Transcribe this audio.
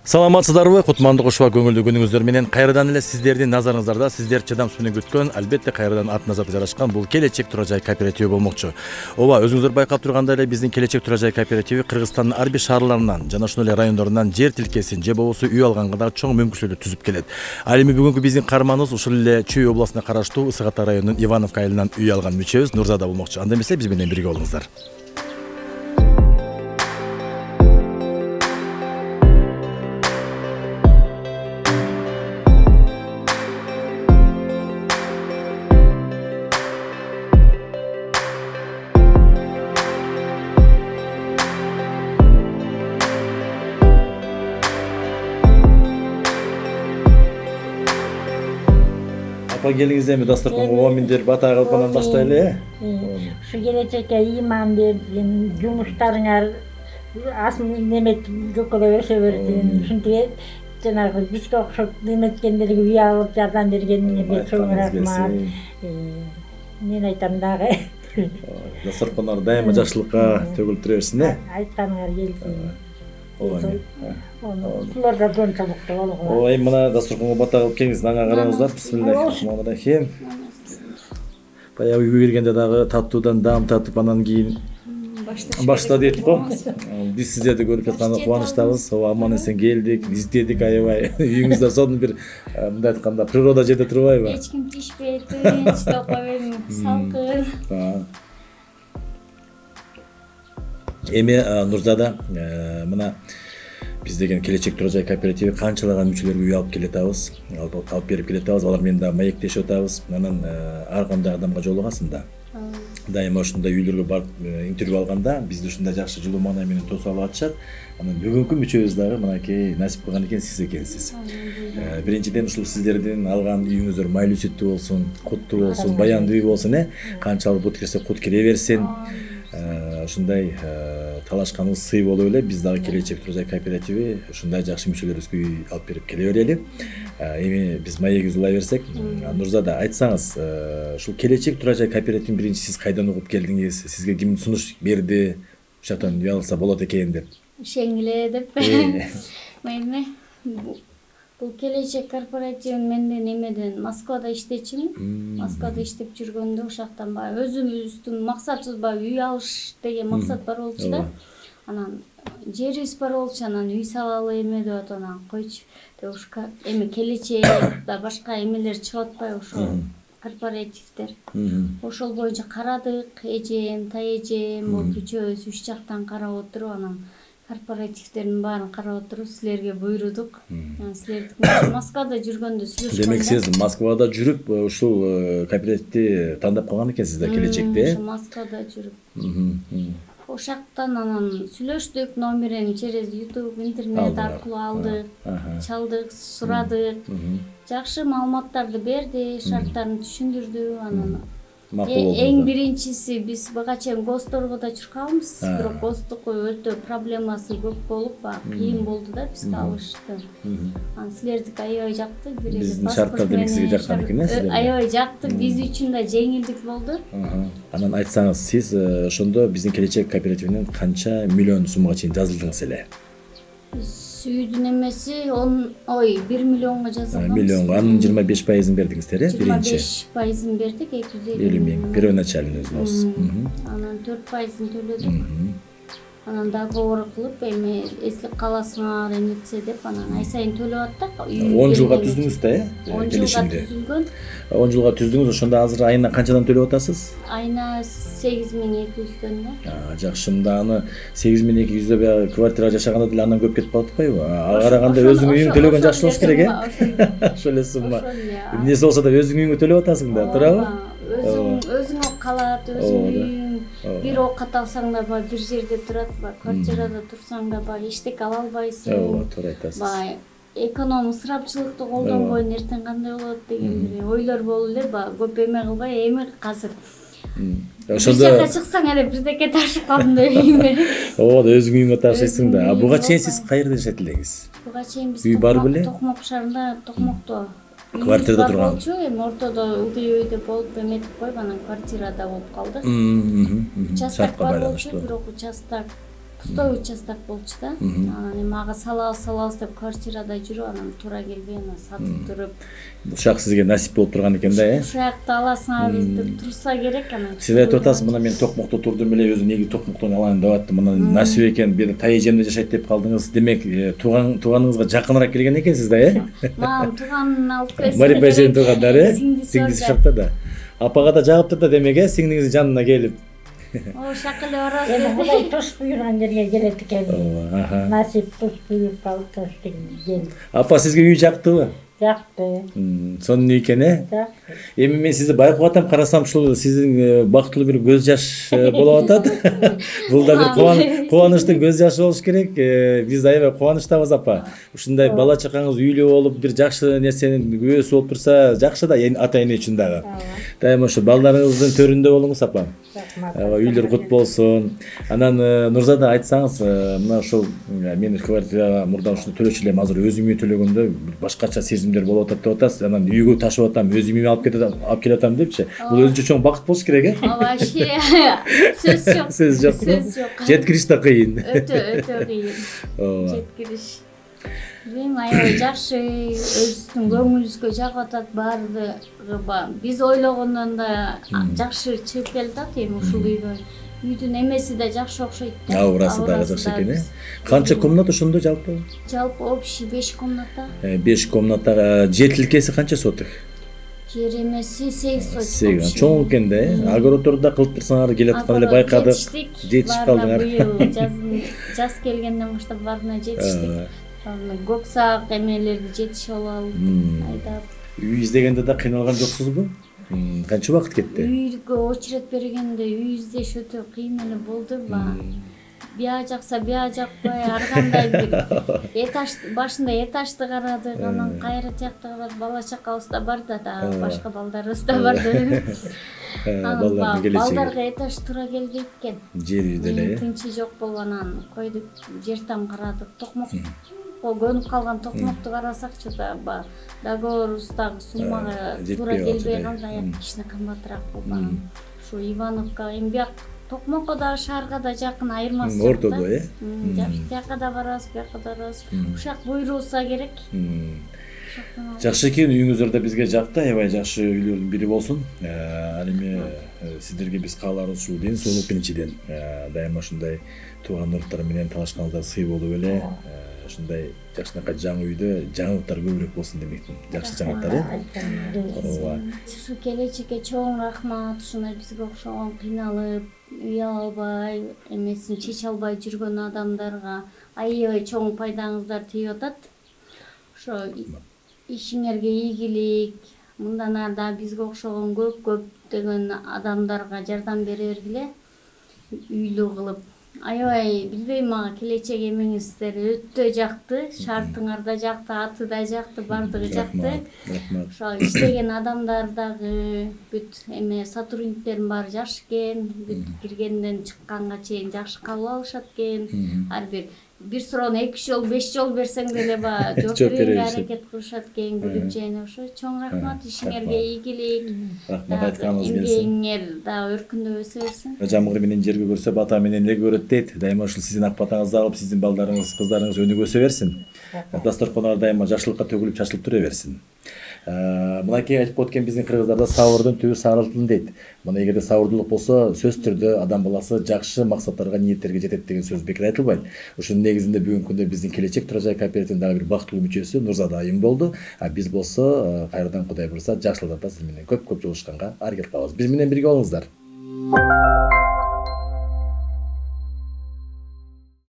Саламатсыздарбы? Кутмандык ушуга көңүлдүү күнүңүздөр менен кайрадан эле сиздердин назарыңыздарда сиздер чыдам менен күткөн, албетте кайрадан атын назарда жарашкан бул Келечек Тура Жай кооперативи болмокчу. Ооба, өзүңүздөр байкап тургандай эле биздин Келечек Тура Жай кооперативи Кыргызстандын ар бир шаарларынан жана ошондой эле райондорунан жер тилкесин же болбосо үй алганга да чоң мүмкүнчүлүктү түзүп келет. Ал эми бүгүнкү биздин каарманыбыз ушул эле Чүй областына караштуу Ысык Ата районунун Ивановка айылынан үй алган мүчөбүз Нурзада болмокчу. Анда эмесе биз менен бирге болуңуздар. Апа келиңиз эми дасторконго миндер бата кылып анан баштайлы. Ушу келечекке ыйман бердин, жумуштарыңар немет көкөлөп өсө берсин. Ушинтип жанагы бизге окшоп неметкендерге үй алып жардам бергениңерге чоң рахмат. Мен айтам дагы. Дасторконор дайыма жакшылыкка төгүлүп тура берсин, айтканыңар келсин. Ошолор да жончолуктуу болгула. Ой, мына дасторконго бата кылып келиңиз, аңа караңыздар. Бисмиллахиррахманиррахим. Баягы үйгө келгенде дагы таттуудан даам татып анан кийин башта дейт го. Биз сиздерди көрүп жатканда кубанычтабыз. Аман эсен келдик, издедик аябай. Үйүңүздө сонун бир мындай айтканда природа жерде турбайбы? Эч ким тишпейт, тынч токойм, салкын. Эми Нурзада мына биз деген Келечек Тура Жай кооперативи канчалаган мүчөлөргө үй алып келатабыз, алып берип келатабыз. Алар менен да маектешип атабыз. Анан ар кандай адамга жолугасың да. Дайыма ушундай үйлөргө барып интервью алганда бизди ушундай жакшы жылуу маанай менен тосуп алып атышат. Анан бүгүнкү мүчөбүз дагы мынакей насип кылган экен, сиз экенсиз. Биринчиден ушул сиздердин алган үйүңүздөр майлуу сүттүү болсун, куттуу болсун, баяндуу үй болсун, канчалык бут кирсе кут кире берсин. Ушундай талашканыбыз сый болуп эле биз дагы Келечек Тура Жай кооперативи ушундай жакшы мүчөлөрүбүзгө үй алып берип келе берели. Эми биз маегибизди улай берсек, Нурзада айтсаңыз, ушул Келечек Тура Жай кооперативин биринчи сиз кайдан угуп келдиңиз, сизге ким сунуш берди, ушул жактан үй алса болот экен деп? Шеңиле деп. Эми бул Келечек корпоративин менден эмеден Москвада иштечимин. Москвада иштеп жүргөндө ошоктан баягы өзүбүздүн максатыбыз баягы үй алыш деген максат бар болчу да. Анан жерибиз бар болчу, анан үй салалы эме деп атып анан койчу. Эми Келечек да башка эмелер чыгып атпайбы ошол корпоративдер. Ошол боюнча карадык, эжем, таэжем, үчөөбүз үч жактан карап отуруп анан корпоративдердин баарын карап отуруп силерге буйрудук. Силердики Москвада жүргөндө сүйлөшкөндө. Демек сиз Москвада жүрүп ушул кооперативди тандап калган экенсиз да Келечекте. Москвада жүрүп. Ошактан анан сүйлөштүк, номерин через YouTube, интернет аркылуу алдык, чалдык, сурадык. Жакшы маалыматтарды берди, шарттарын түшүндүрдү. Анан эң биринчиси биз буга чейин ГОСторго да чуркабыз, бирок ГОСтуку өтө проблемасы көп болуп, кыйын болду да бизге алышты. Анан силердики аябай жакты, биздин шарттар демек сизге жаккан экен, аябай жакты, биз үчүн да жеңилдик болду. Анан айтсаңыз, сиз ошондо биздин Келечек кооперативинен канча миллион суммага чейин жазылдыңыз эле? Үйдүн эмеси 1 миллионго жазылган. Миллионго, анын 25%-ын бердиңиздер, биринчи. 25%-ын бердик, 250 миң. Первоначальный взнос. Анан 4%-ын төлөдүк. Анан договор кылып, эми эслик каласыңар, эмнетсе деп, анан ай сайын төлөп аттык. 10 жылга түздүңүз да, 10 жылга түзүлгөн. 10 жылга түздүңүз, ошондо азыр айына канчадан төлөп атасыз? Айына 8200дөн да. Жакшы, мында аны 8200дө баягы квартирада жашаганда деле андан көп кетип калып атпайбы? Ага караганда өзүңүн үйүңдү төлөгөн жакшы болуш керек, Ошол эле сумма. Эмнеси болсо да өзүңүн үйүңдү төлөп атасың да, туурабы? Өзүңө калат, өзүңүн үйүң. Бир оокат алсаң да бир жерде турат, квартирада турсаң да эчтеке ала албайсың. Туура айтасыз. Эконом ысырапчылыкты колдонбойн эртең кандай болот деген бир ойлор болуп эле, көп эме кылбай, эми азыр ошондо жакка чыксаң эле бирдеке ташып калдым деп үйүмө. Ооба, өзүң үйүңө ташыйсың да. Буга чейин сиз каерде жашайт элеңиз? Буга чейин биз үй барбы эле? Токмок шаарында, Токмокто квартирада турган. Эми ортодо ылдый өйдө болуп эметип коюп, анан квартирада болуп калдык. Участок бар болчу, бирок участок пустой участок болчу да. Анан эми ага салабыз деп квартирада жүрүп, анан туура келбей анан сатып туруп. Ушак сизге насип болуп турган экен да, Ушакты аласыңар деп турса керек анан. Сиз айтып атасыз, мына мен Токмокто турдум эле, өзү негизи Токмоктон алайын деп аттым. Мына насип экен, бир тай эжемде жашайт деп калдыңыз. Демек, тууганыңызга жакыныраак келген экенсиз да, Мам тууганын алып келсе. Марипа эженин туугандары, сиңдиси жакта да. Апага да жагыптыр да демек, сиңдиңиздин жанына келип. Ошак эле барабыз Эми деди. Кудай туш буйруган жерге келет экен. Насип туш буйруп калып келди. Апа сизге үй жактыбы? Жакты. Сонун үй экен, Жакты. Эми мен сизди байкап атам, карасам ушул сиздин бактылуу бир көз жаш болуп атат. Бул да бир кубанычтын көз жашы болуш керек. Биз да аябай кубанычтабыз апа. Ушундай бала чакаңыз үйлүү болуп, бир жакшы нерсенин күбөсү болуп турса, жакшы да ата эне үчүн дагы. Дайыма ошо балдарыңыздын төрүндө болуңуз апа. Үйлөр кут болсун. Анан Нурзада айтсаңыз, мына ушул мен квартирага мурда ушуну төлөчү элем, азыр өзүм үй төлөгөндө башкача сезимдер болуп атат деп атасыз. Анан үйгө ташып атам, өзүм үйүмө алып келатам депчи. Бул өзүнчө чоң бакыт болуш керек, Вообще сөз жок. Сөз жок. Сөз жок. Жеткириш да кыйын. Өтө кыйын. Жеткириш. Билбейм, аябай жакшы, өзүбүздүн көңүлүбүзгө жагып атат баардыгы. Биз ойлогондон да жакшы чыгып келатат эми ушул үйгө. Үйдүн эмеси да жакшы окшойт да. Аурасы дагы жакшы экен, Канча комната ошондо жалпы? Жалпы общий 5 комната. 5 комната. Жер тилкеси канча соток? Жер эмеси 8 соток. 8. Чоң экен да, Огороддорду кылып турсаңар келип аткан эле байкадык. Жетишип калдыңар. Быйыл жаз келгенден баштап баарына жетиштик. Көк саак эмелерди жетишип алып, айдап. Үй издегенде да кыйналган жоксузбу? Канча убакыт кетти? Үйгө очерет бергенде үй издеш өтө кыйын эле болду. Бия жакса бия жакпай, ар кандай бир этаж башында этажды карадык, анан кайра тиякты карадык, бала чакабыз да бар да, башка балдарыбыз да бар да. Балдарга этаж туура келбейт экен. Жер үйдө эле. Тынчы жок болгонан койдук, жер там карадык, токмок. Көнүп калган токмокту карасакчы да, договорубуз дагы суммага туура келбей калды, аяк кичине кымбатыраак болгон. Ушу Ивановка, эми бияк Токмокко да шаарга да жакын, айырмасы жок. Ортодо, Жакшы, тияка да барабыз, бияка да барабыз. Ушак буйруса керек. Жакшы экен, үйүңүздөр да бизге жакты, аябай жакшы үйлөрдүн бири болсун. Ал эми сиздерге биз кааларыбыз ушул ден соолук биринчиден. Дайыма ушундай тууган уруттар менен талашканыңыздар сый болуп эле. Ушундай жакшынакай жаңы үйдө жаңылыктар көбүрөөк болсун демекмин. Жакшы жаңылыктар. Ушу келечекке чоң рахмат. Ушундай бизге окшогон кыйналып, үй албай, эмесин чече албай жүргөн адамдарга аябай чоң пайдаңыздар тийип атат. Ошо ишиңерге ийгилик. Мындан ары да бизге окшогон көптөгөн адамдарга жардам бере бергиле. Үйлүү кылып. Аябай билбейм, мага келечек эмеңиздер өтө жакты, шартыңар да жакты, аты да жакты, бардыгы жакты. Ошо иштеген адамдар дагы бүт эме сотрудниктердин баары жакшы экен, бүт киргенден чыкканга чейин жакшы кабыл алышат экен. Ар бир суроону 2 жол 5 жол берсең деле жооп берүүгө аракет кылышат экен, күлүп жайнап. Ошо чоң рахмат, ишиңерге ийгилик. Рахмат айтканыңыз келсин. Эмгегиңер да өркүндөп өсө берсин. Жамгыр менен жерге көрсө бата менен эле көрөт дейт. Дайыма ушул сиздин ак батаңызды алып, сиздин балдарыңыз, кыздарыңыз өнүгө өсө берсин. Дасторконор дайыма жакшылыкка төгүлүп, чачылып тура берсин. Мынакей айтып өткен биздин кыргыздарда сабырдын түбү сарылтын дейт. Мына эгерде сабырдуулук болсо, сөз түрдө адам баласы жакшы максаттарга, ниеттерге жетет деген сөз бекер айтылбайт. Ушунун негизинде бүгүнкү күндө биздин Келечек Тура Жай кооперативинин дагы бир бактылуу мүчөсү Нурзада айым болду. Биз болсо кайрадан Кудай буйруса жакшылыктарда сиз менен көп жолугушканга аракет кылабыз. Биз менен бирге болуңуздар.